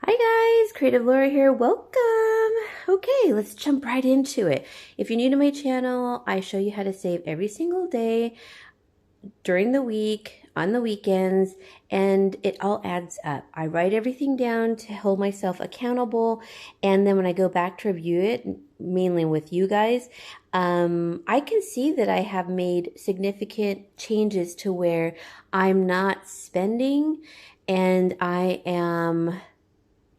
Hi guys, Creative Lauri here. Welcome. Okay, let's jump right into it. If you're new to my channel, I show you how to save every single day during the week, on the weekends, and it all adds up. I write everything down to hold myself accountable, and then when I go back to review it, mainly with you guys, I can see that I have made significant changes to where I'm not spending and I am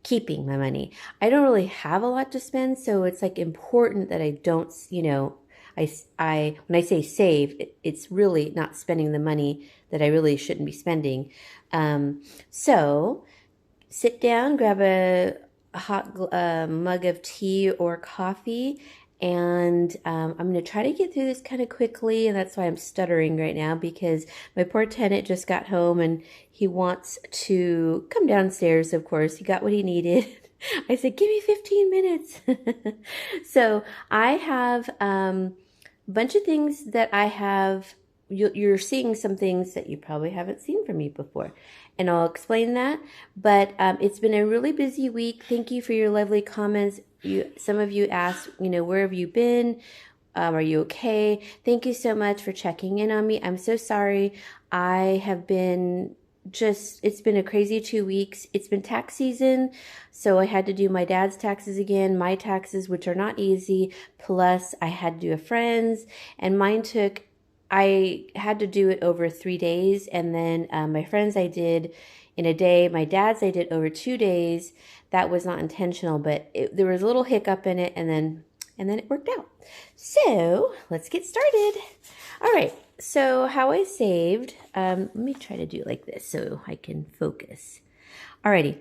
keeping my money. I don't really have a lot to spend, so it's like important that I don't, when I say save, it's really not spending the money that I really shouldn't be spending. So sit down, grab a hot mug of tea or coffee, and I'm going to try to get through this kind of quickly, and that's why I'm stuttering right now because my poor tenant just got home and he wants to come downstairs, of course. He got what he needed. I said, give me 15 minutes. So I have a bunch of things that I have. You're seeing some things that you probably haven't seen from me before, and I'll explain that. But it's been a really busy week. Thank you for your lovely comments. Some of you asked, where have you been? Are you okay? Thank you so much for checking in on me. I'm so sorry. I have been it's been a crazy 2 weeks. It's been tax season, so I had to do my dad's taxes again, my taxes, which are not easy. Plus, I had to do a friend's, and I had to do it over 3 days, and then my friends I did in a day. My dad's I did over 2 days. That was not intentional, but there was a little hiccup in it, and then it worked out. So let's get started. All right. So how I saved, let me try to do it like this so I can focus. Alrighty.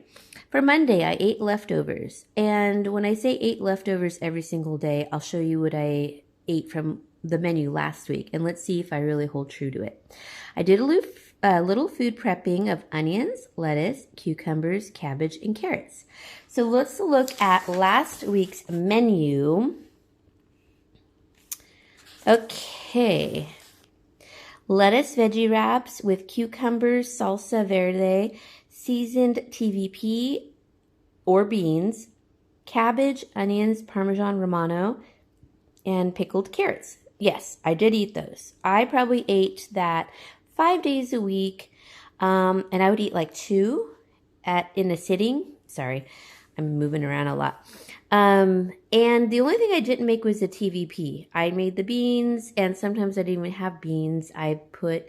For Monday, I ate leftovers. And when I say ate leftovers every single day, I'll show you what I ate from the menu last week. And let's see if I really hold true to it. I did a little food prepping of onions, lettuce, cucumbers, cabbage, and carrots. So let's look at last week's menu. Okay. Lettuce veggie wraps with cucumbers, salsa verde, seasoned TVP or beans, cabbage, onions, Parmesan Romano, and pickled carrots. Yes, I did eat those. I probably ate that 5 days a week, and I would eat like 2 in a sitting. Sorry, I'm moving around a lot. And the only thing I didn't make was the TVP. I made the beans, and sometimes I didn't even have beans. I put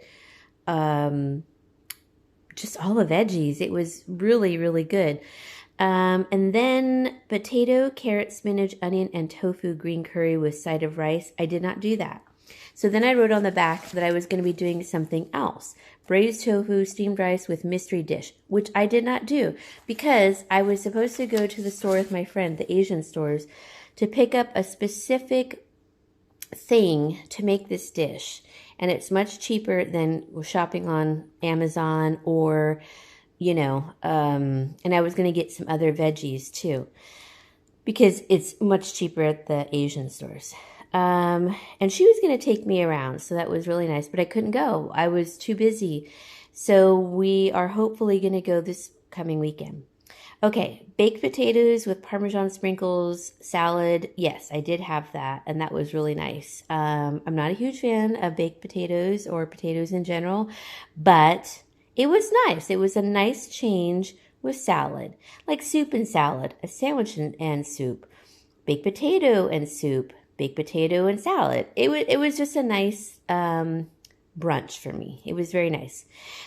just all the veggies. It was really, really good. And then potato, carrot, spinach, onion, and tofu green curry with side of rice. I did not do that. So then I wrote on the back that I was going to be doing something else. Braised tofu, steamed rice with mystery dish, which I did not do because I was supposed to go to the store with my friend, the Asian stores, to pick up a specific thing to make this dish. And it's much cheaper than shopping on Amazon or, and I was going to get some other veggies too because it's much cheaper at the Asian stores. And she was going to take me around, so that was really nice, but I couldn't go. I was too busy. So we are hopefully going to go this coming weekend. Okay, baked potatoes with Parmesan sprinkles, salad. Yes, I did have that, and that was really nice. I'm not a huge fan of baked potatoes or potatoes in general, but it was nice. It was a nice change with salad, like soup and salad, a sandwich and soup, baked potato and soup, baked potato and salad. It was just a nice brunch for me. It was very nice.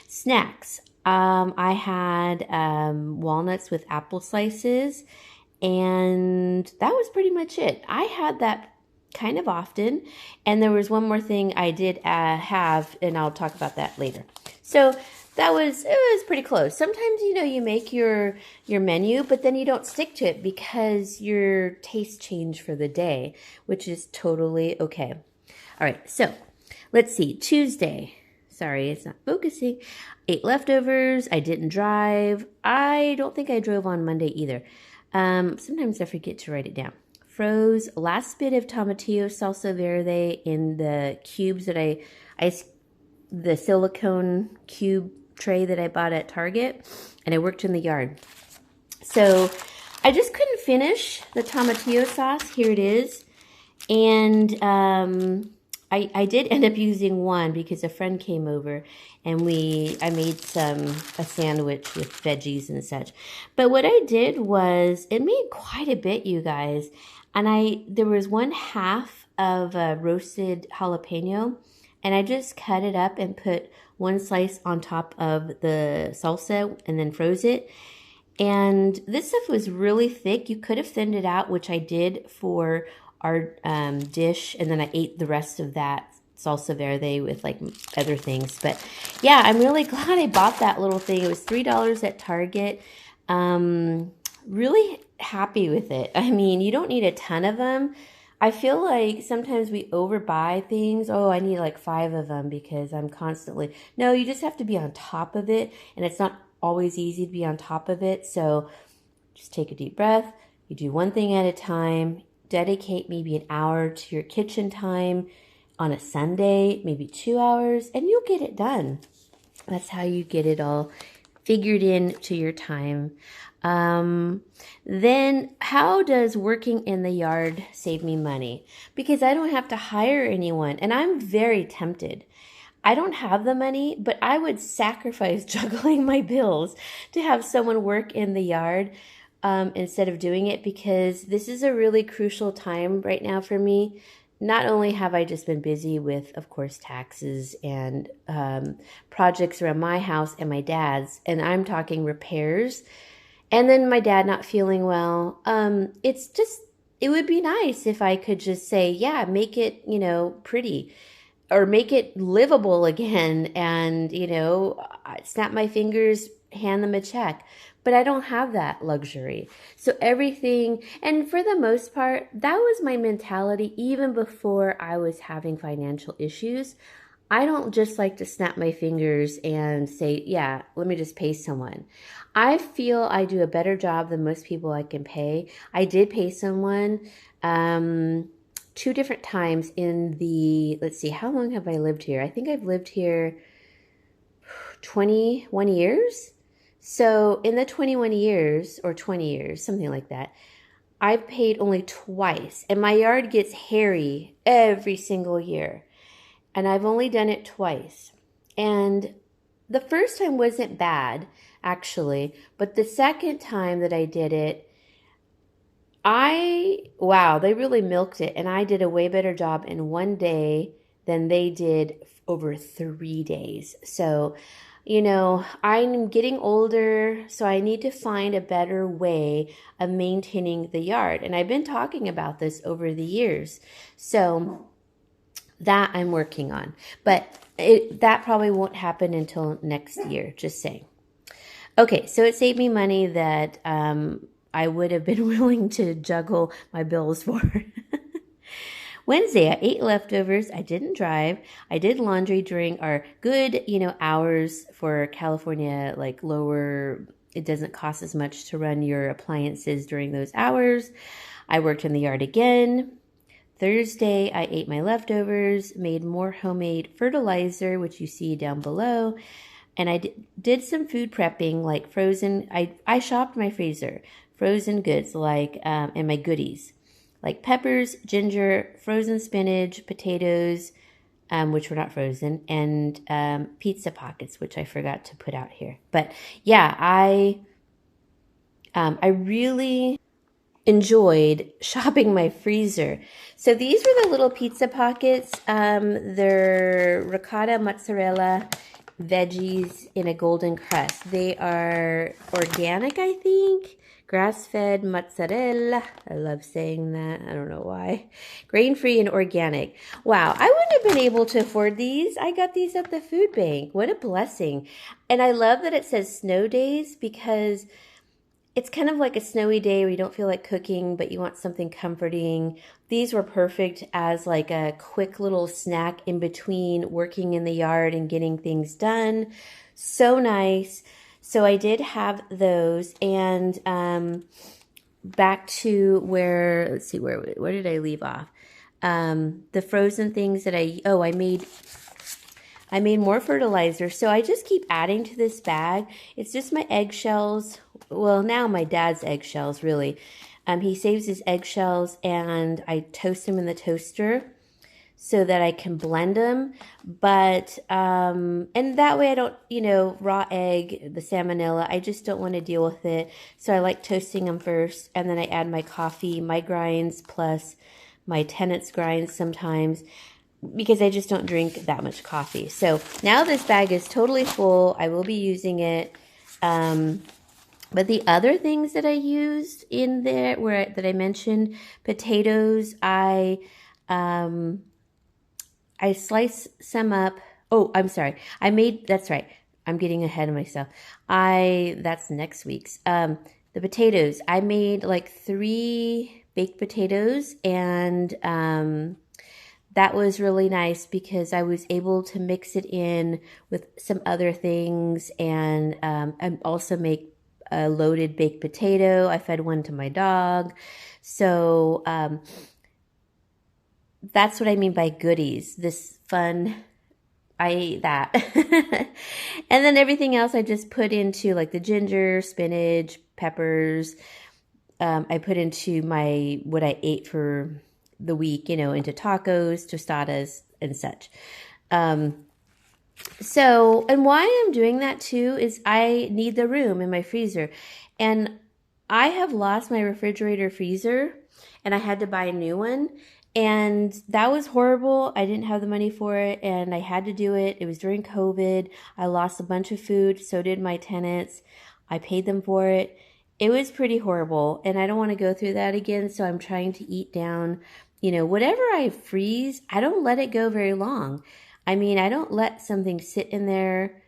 Snacks. I had walnuts with apple slices, and that was pretty much it. I had that kind of often, and there was one more thing I did have, and I'll talk about that later. So it was pretty close. Sometimes, you make your menu, but then you don't stick to it because your tastes change for the day, which is totally okay. All right, so let's see. Tuesday. Sorry, it's not focusing. Ate leftovers. I didn't drive. I don't think I drove on Monday either. Sometimes I forget to write it down. Froze last bit of tomatillo salsa verde in the cubes that the silicone cube tray that I bought at Target, and I worked in the yard. So I just couldn't finish the tomatillo sauce. Here it is. And I did end up using one because a friend came over and I made a sandwich with veggies and such. But what I did was, it made quite a bit, you guys. And there was 1/2 of a roasted jalapeno, and I just cut it up and put one slice on top of the salsa and then froze it. And this stuff was really thick. You could have thinned it out, which I did for our dish, and then I ate the rest of that salsa verde with like other things. But yeah, I'm really glad I bought that little thing. It was $3 at Target. Really happy with it. I mean, you don't need a ton of them. I feel like sometimes we overbuy things. Oh, I need like 5 of them because I'm constantly. No, you just have to be on top of it, and it's not always easy to be on top of it. So just take a deep breath. You do one thing at a time. Dedicate maybe an hour to your kitchen time on a Sunday, maybe 2 hours, and you'll get it done. That's how you get it all figured into your time. Then how does working in the yard save me money? Because I don't have to hire anyone, and I'm very tempted. I don't have the money, but I would sacrifice juggling my bills to have someone work in the yard instead of doing it, because this is a really crucial time right now for me. Not only have I just been busy with, of course, taxes and projects around my house and my dad's, and I'm talking repairs, and then my dad not feeling well. It would be nice if I could just say, yeah, make it, pretty, or make it livable again, and, snap my fingers, hand them a check. But I don't have that luxury. So everything, and for the most part, that was my mentality even before I was having financial issues. I don't just like to snap my fingers and say, yeah, let me just pay someone. I feel I do a better job than most people I can pay. I did pay someone 2 different times in let's see, how long have I lived here? I think I've lived here 21 years. So in the 21 years, or 20 years, something like that, I've paid only twice. And my yard gets hairy every single year. And I've only done it twice. And the first time wasn't bad, actually. But the second time that I did it, wow, they really milked it. And I did a way better job in 1 day than they did over 3 days. So, I'm getting older, so I need to find a better way of maintaining the yard. And I've been talking about this over the years. So that I'm working on. But that probably won't happen until next year, just saying. Okay, so it saved me money that I would have been willing to juggle my bills for. Wednesday, I ate leftovers. I didn't drive. I did laundry during our good, hours for California, like lower. It doesn't cost as much to run your appliances during those hours. I worked in the yard again. Thursday, I ate my leftovers, made more homemade fertilizer, which you see down below. And I did some food prepping, like frozen. I shopped my freezer, frozen goods, like, and my goodies, like peppers, ginger, frozen spinach, potatoes, which were not frozen, and pizza pockets, which I forgot to put out here. But yeah, I really enjoyed shopping my freezer. So these were the little pizza pockets. They're ricotta, mozzarella, veggies in a golden crust. They are organic, I think. Grass-fed mozzarella. I love saying that. I don't know why. Grain-free and organic. Wow, I wouldn't have been able to afford these. I got these at the food bank. What a blessing. And I love that it says snow days, because it's kind of like a snowy day where you don't feel like cooking, but you want something comforting. These were perfect as like a quick little snack in between working in the yard and getting things done. So nice. So I did have those, and back to where, let's see, where did I leave off? The frozen things that I made more fertilizer. So I just keep adding to this bag. It's just my eggshells, well, now my dad's eggshells, really. He saves his eggshells and I toast them in the toaster so that I can blend them. But, and that way I don't, raw egg, the salmonella, I just don't want to deal with it. So I like toasting them first, and then I add my coffee, my grinds, plus my tenant's grinds sometimes, because I just don't drink that much coffee. So now this bag is totally full. I will be using it. But the other things that I used in there that I mentioned, potatoes, I slice some up. Oh, I'm sorry. That's right. I'm getting ahead of myself. That's next week's. The potatoes, I made like 3 baked potatoes, and that was really nice because I was able to mix it in with some other things, and also make a loaded baked potato. I fed one to my dog. So that's what I mean by goodies. This fun, I ate that. And then everything else I just put into, like the ginger, spinach, peppers. I put into what I ate for the week, into tacos, tostadas, and such. So, and why I'm doing that too is I need the room in my freezer. And I have lost my refrigerator freezer, and I had to buy a new one. And that was horrible. I didn't have the money for it, and I had to do it. It was during COVID. I lost a bunch of food. So did my tenants. I paid them for it. It was pretty horrible, and I don't want to go through that again. So I'm trying to eat down, whatever I freeze, I don't let it go very long. I mean, I don't let something sit in there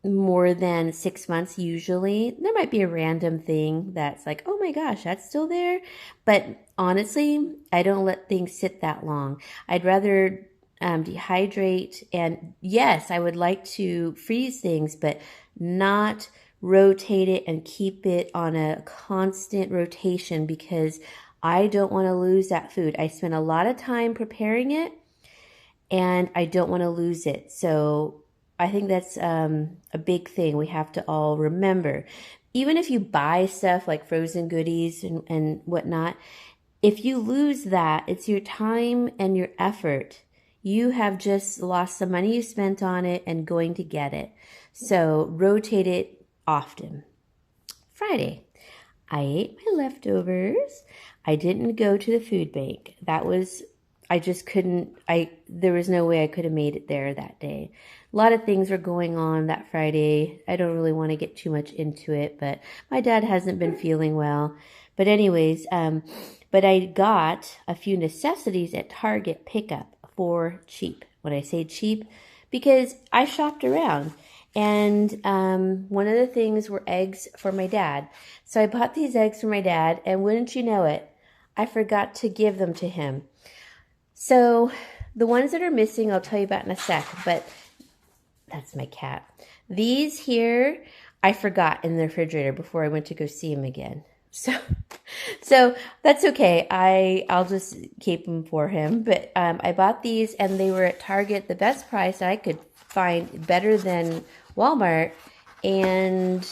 more than 6 months usually. There might be a random thing that's like, oh my gosh, that's still there. But honestly, I don't let things sit that long. I'd rather dehydrate. And yes, I would like to freeze things, but not rotate it and keep it on a constant rotation, because I don't want to lose that food. I spent a lot of time preparing it, and I don't want to lose it. So I think that's a big thing we have to all remember. Even if you buy stuff like frozen goodies and whatnot, if you lose that, it's your time and your effort. You have just lost the money you spent on it and going to get it. So rotate it often. Friday, I ate my leftovers. I didn't go to the food bank. I just couldn't, there was no way I could have made it there that day. A lot of things were going on that Friday. I don't really want to get too much into it, but my dad hasn't been feeling well. But anyways, but I got a few necessities at Target pickup for cheap. When I say cheap, because I shopped around. And one of the things were eggs for my dad. So I bought these eggs for my dad, and wouldn't you know it, I forgot to give them to him. So the ones that are missing, I'll tell you about in a sec, but that's my cat. These here, I forgot in the refrigerator before I went to go see him again. So that's okay. I'll just keep them for him. But I bought these, and they were at Target, the best price I could find, better than Walmart, and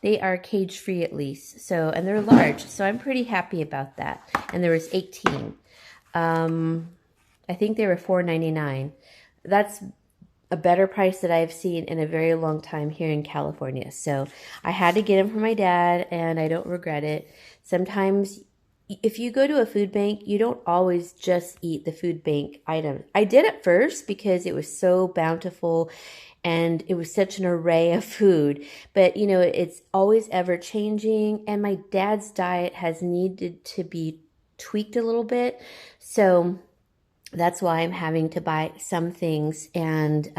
they are cage free at least. So, and they're large, so I'm pretty happy about that. And there was 18. I think they were $4.99. That's a better price that I've seen in a very long time here in California. So I had to get them for my dad, and I don't regret it. Sometimes if you go to a food bank, you don't always just eat the food bank items. I did at first because it was so bountiful and it was such an array of food. But, it's always ever changing. And my dad's diet has needed to be tweaked a little bit. So that's why I'm having to buy some things, and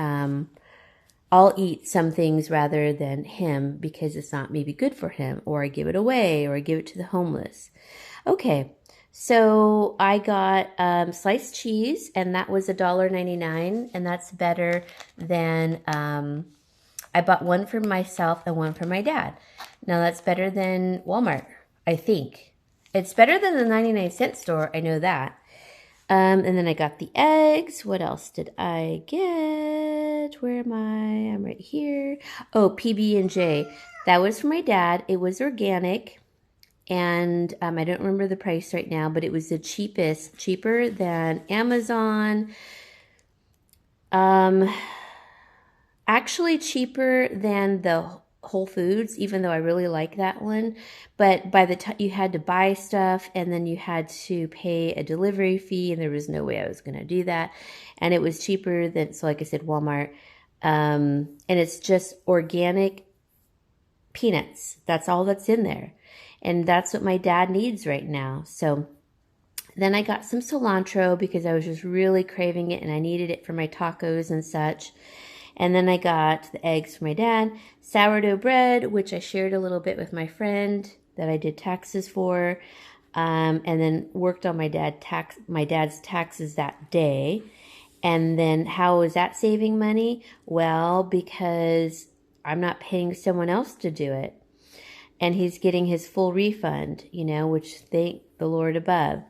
I'll eat some things rather than him because it's not maybe good for him, or I give it away, or I give it to the homeless. Okay, so I got sliced cheese, and that was $1.99, and that's better than, I bought one for myself and one for my dad. Now that's better than Walmart, I think. It's better than the 99-cent store, I know that. And then I got the eggs. What else did I get? Where am I? I'm right here. Oh, PB&J. That was for my dad. It was organic. And I don't remember the price right now, but it was the cheapest, cheaper than Amazon. Actually cheaper than the Whole Foods, even though I really like that one. But by the time you had to buy stuff and then you had to pay a delivery fee, and there was no way I was going to do that. And it was cheaper than, so like I said, Walmart. And it's just organic peanuts. That's all that's in there. And that's what my dad needs right now. So then I got some cilantro because I was just really craving it and I needed it for my tacos and such. And then I got the eggs for my dad, sourdough bread, which I shared a little bit with my friend that I did taxes for, and then worked on my dad's taxes that day. And then how was that saving money? Well, because I'm not paying someone else to do it. And he's getting his full refund, which thank the Lord above.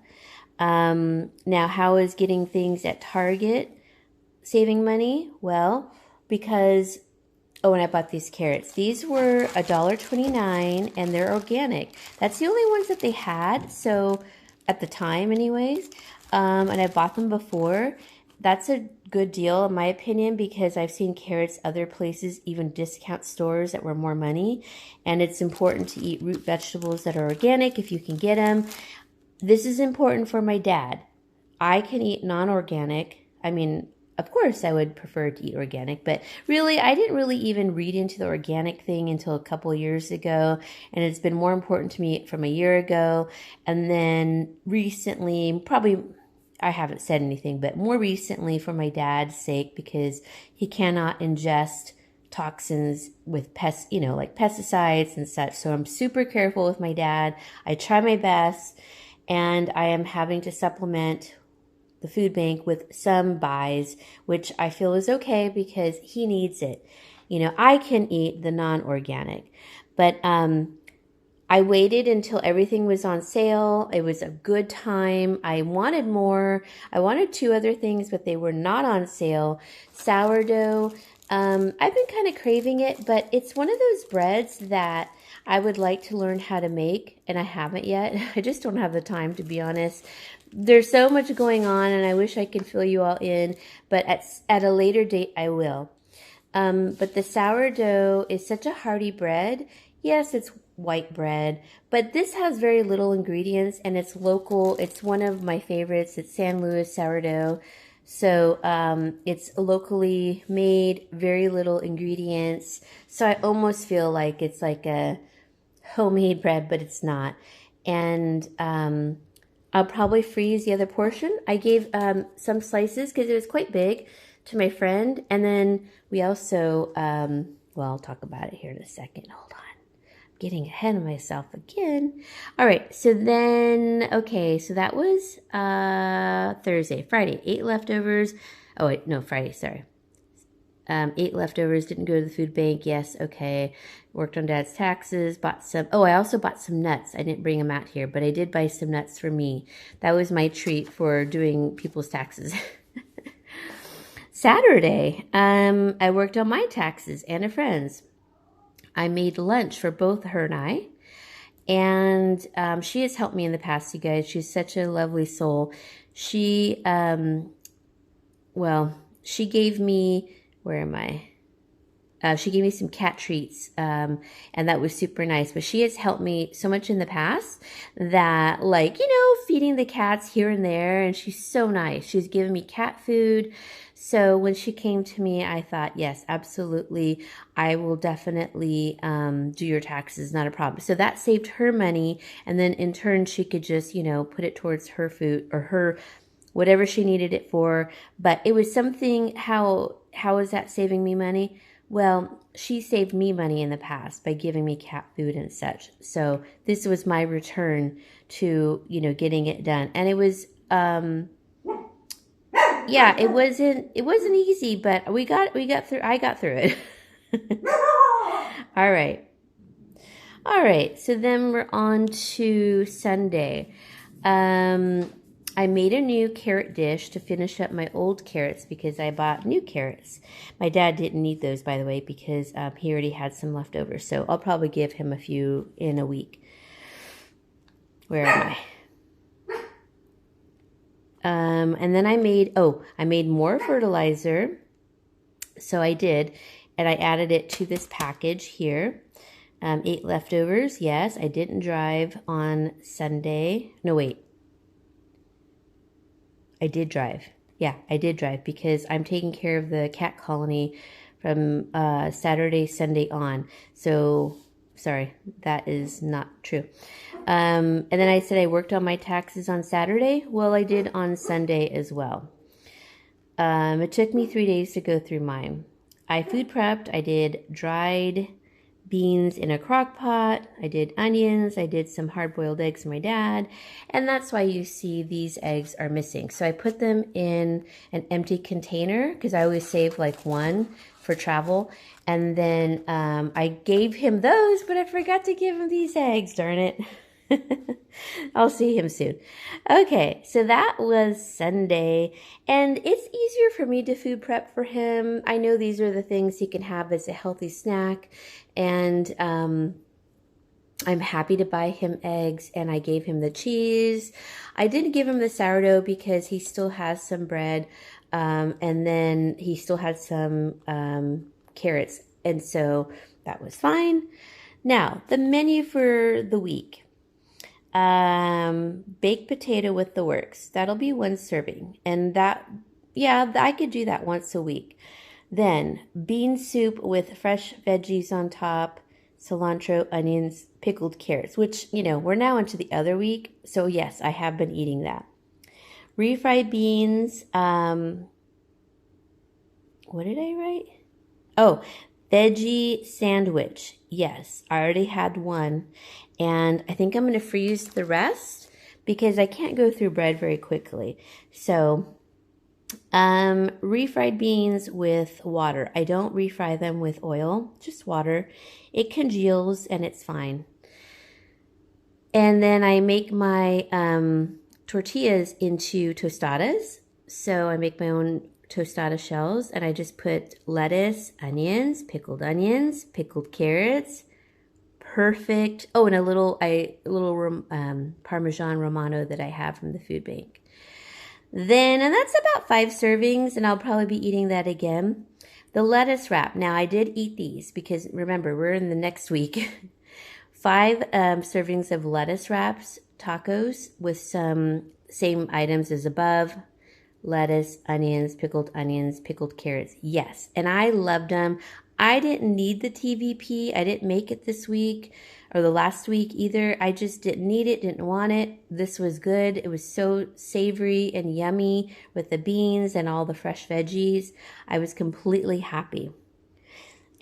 Now, how is getting things at Target saving money? Well, because, and I bought these carrots. These were $1.29 and they're organic. That's the only ones that they had. So at the time anyways, and I bought them before. That's a good deal in my opinion because I've seen carrots other places, even discount stores that were more money. And it's important to eat root vegetables that are organic if you can get them. This is important for my dad. I can eat non-organic. I mean, of course I would prefer to eat organic, but really I didn't really even read into the organic thing until a couple of years ago. And it's been more important to me from a year ago. And then recently, probably I haven't said anything, but more recently for my dad's sake, because he cannot ingest toxins with like pesticides and such. So I'm super careful with my dad. I try my best, and I am having to supplement the food bank with some buys, which I feel is okay because he needs it. I can eat the non-organic, but I waited until everything was on sale. It was a good time. I wanted more. I wanted 2 other things, but they were not on sale. Sourdough. I've been kind of craving it, but it's one of those breads that I would like to learn how to make, and I haven't yet. I just don't have the time, to be honest. There's so much going on, and I wish I could fill you all in, but at a later date, I will. But the sourdough is such a hearty bread. Yes, it's white bread, but this has very little ingredients and it's local. It's one of my favorites. It's San Luis sourdough. So it's locally made, very little ingredients. So I almost feel like it's like a homemade bread, but it's not. And I'll probably freeze the other portion. I gave some slices because it was quite big to my friend. And then we also, I'll talk about it here in a second. Hold on. Getting ahead of myself again. All right, so then, okay, so that was Thursday. Friday, 8 leftovers. Oh, wait, no, Friday, sorry. 8 leftovers, didn't go to the food bank. Yes, okay. Worked on Dad's taxes, bought some. Oh, I also bought some nuts. I didn't bring them out here, but I did buy some nuts for me. That was my treat for doing people's taxes. Saturday, I worked on my taxes and a friend's. I made lunch for both her and I. And she has helped me in the past, you guys. She's such a lovely soul. She, she gave me, where am I? She gave me some cat treats, and that was super nice. But she has helped me so much in the past that, feeding the cats here and there. And she's so nice. She's given me cat food. So when she came to me, I thought, yes, absolutely. I will definitely do your taxes, not a problem. So that saved her money. And then in turn, she could just, put it towards her food or her, whatever she needed it for. But it was something, how is that saving me money? Well, she saved me money in the past by giving me cat food and such. So this was my return to, getting it done. And it was, it wasn't easy, but we got through, I got through it. All right. So then we're on to Sunday. I made a new carrot dish to finish up my old carrots because I bought new carrots. My dad didn't need those, by the way, because he already had some left over. So I'll probably give him a few in a week. Where am I? And then I made more fertilizer. So I did, and I added it to this package here. 8 leftovers. Yes, I didn't drive on Sunday. No, wait. I did drive. Yeah, I did drive because I'm taking care of the cat colony from Saturday, Sunday on. So, sorry, that is not true. And then I said I worked on my taxes on Saturday. Well, I did on Sunday as well. It took me 3 days to go through mine. I food prepped. I did dried beans in a crock pot. I did onions. I did some hard-boiled eggs for my dad. And that's why you see these eggs are missing. So I put them in an empty container because I always save like one for travel. And then I gave him those, but I forgot to give him these eggs, darn it. I'll see him soon. Okay, so that was Sunday, and it's easier for me to food prep for him. I know these are the things he can have as a healthy snack, and I'm happy to buy him eggs, and I gave him the cheese. I didn't give him the sourdough because he still has some bread, and then he still had some carrots, and so that was fine. Now, the menu for the week. Baked potato with the works. That'll be 1 serving. And that, yeah, I could do that once a week. Then bean soup with fresh veggies on top, cilantro, onions, pickled carrots, which, you know, we're now into the other week. So yes, I have been eating that. Refried beans. What did I write? Oh, veggie sandwich. Yes, I already had one. And I think I'm going to freeze the rest because I can't go through bread very quickly. So, refried beans with water. I don't refry them with oil, just water. It congeals and it's fine. And then I make my tortillas into tostadas. So I make my own tostada shells and I just put lettuce, onions, pickled carrots. Perfect. Oh, and a little Parmesan Romano that I have from the food bank. Then, and that's about 5 servings, and I'll probably be eating that again. The lettuce wrap. Now, I did eat these because remember, we're in the next week. 5 servings of lettuce wraps, tacos with some same items as above. Lettuce, onions, pickled carrots. Yes, and I loved them. I didn't need the TVP. I didn't make it this week or the last week either. I just didn't need it, didn't want it. This was good. It was so savory and yummy with the beans and all the fresh veggies. I was completely happy.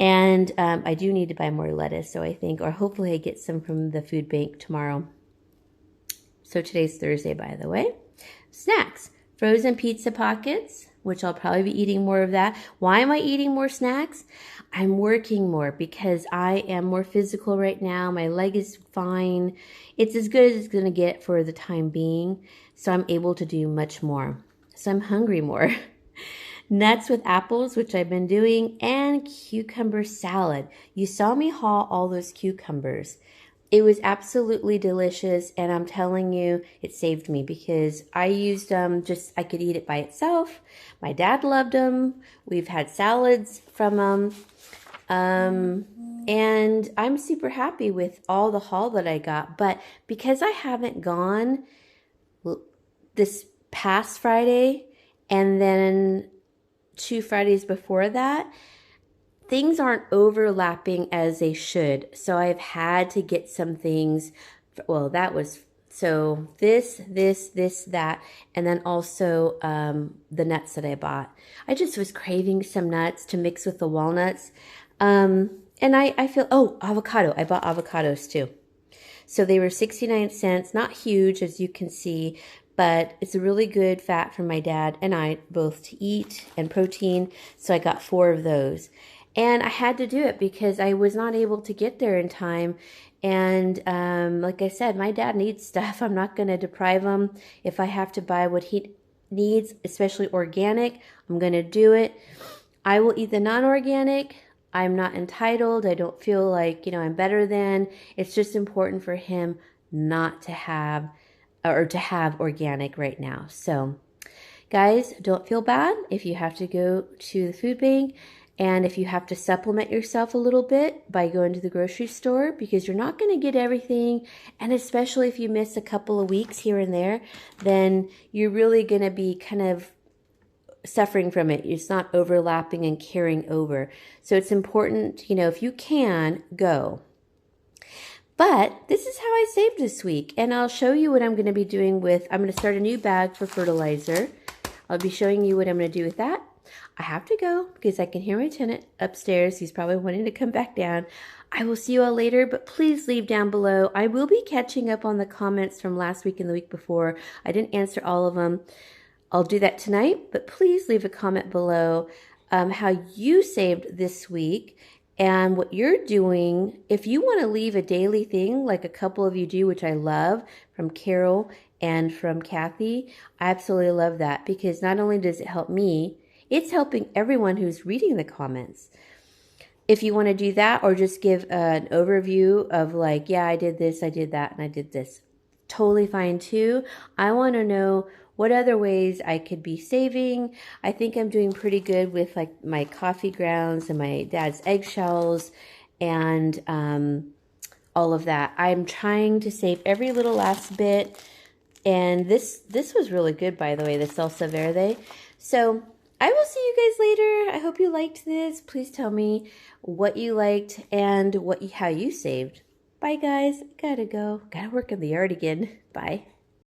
And I do need to buy more lettuce, so I think, or hopefully I get some from the food bank tomorrow. So today's Thursday, by the way. Snacks. Frozen pizza pockets, which I'll probably be eating more of that. Why am I eating more snacks? I'm working more because I am more physical right now. My leg is fine. It's as good as it's going to get for the time being. So I'm able to do much more. So I'm hungry more. Nuts with apples, which I've been doing, and cucumber salad. You saw me haul all those cucumbers. It was absolutely delicious, and I'm telling you, it saved me because I used I could eat it by itself. My dad loved them. We've had salads from them. And I'm super happy with all the haul that I got. But because I haven't gone this past Friday and then 2 Fridays before that, things aren't overlapping as they should. So I've had to get some things. Well, that was, so this, that, and then also the nuts that I bought. I just was craving some nuts to mix with the walnuts. And I feel, oh, avocado. I bought avocados too. So they were 69 cents, not huge as you can see, but it's a really good fat for my dad and I both to eat and protein. So I got 4 of those. And I had to do it because I was not able to get there in time. And like I said, my dad needs stuff. I'm not going to deprive him. If I have to buy what he needs, especially organic, I'm going to do it. I will eat the non-organic. I'm not entitled. I don't feel like, I'm better than. It's just important for him not to have or to have organic right now. So guys, don't feel bad if you have to go to the food bank and if you have to supplement yourself a little bit by going to the grocery store, because you're not going to get everything. And especially if you miss a couple of weeks here and there, then you're really going to be kind of suffering from it. It's not overlapping and carrying over. So it's important, if you can, go. But this is how I saved this week. And I'll show you what I'm going to be doing with, I'm going to start a new bag for fertilizer. I'll be showing you what I'm going to do with that. I have to go because I can hear my tenant upstairs. He's probably wanting to come back down. I will see you all later, but please leave down below. I will be catching up on the comments from last week and the week before. I didn't answer all of them. I'll do that tonight, but please leave a comment below how you saved this week and what you're doing. If you want to leave a daily thing like a couple of you do, which I love, from Carol and from Kathy, I absolutely love that, because not only does it help me, it's helping everyone who's reading the comments. If you want to do that, or just give an overview of like, yeah, I did this, I did that, and I did this, totally fine too. I want to know what other ways I could be saving. I think I'm doing pretty good with like my coffee grounds and my dad's eggshells and all of that. I'm trying to save every little last bit. And this was really good, by the way, the salsa verde. So I will see you guys later. I hope you liked this. Please tell me what you liked and how you saved. Bye, guys. Gotta go. Gotta work in the yard again. Bye.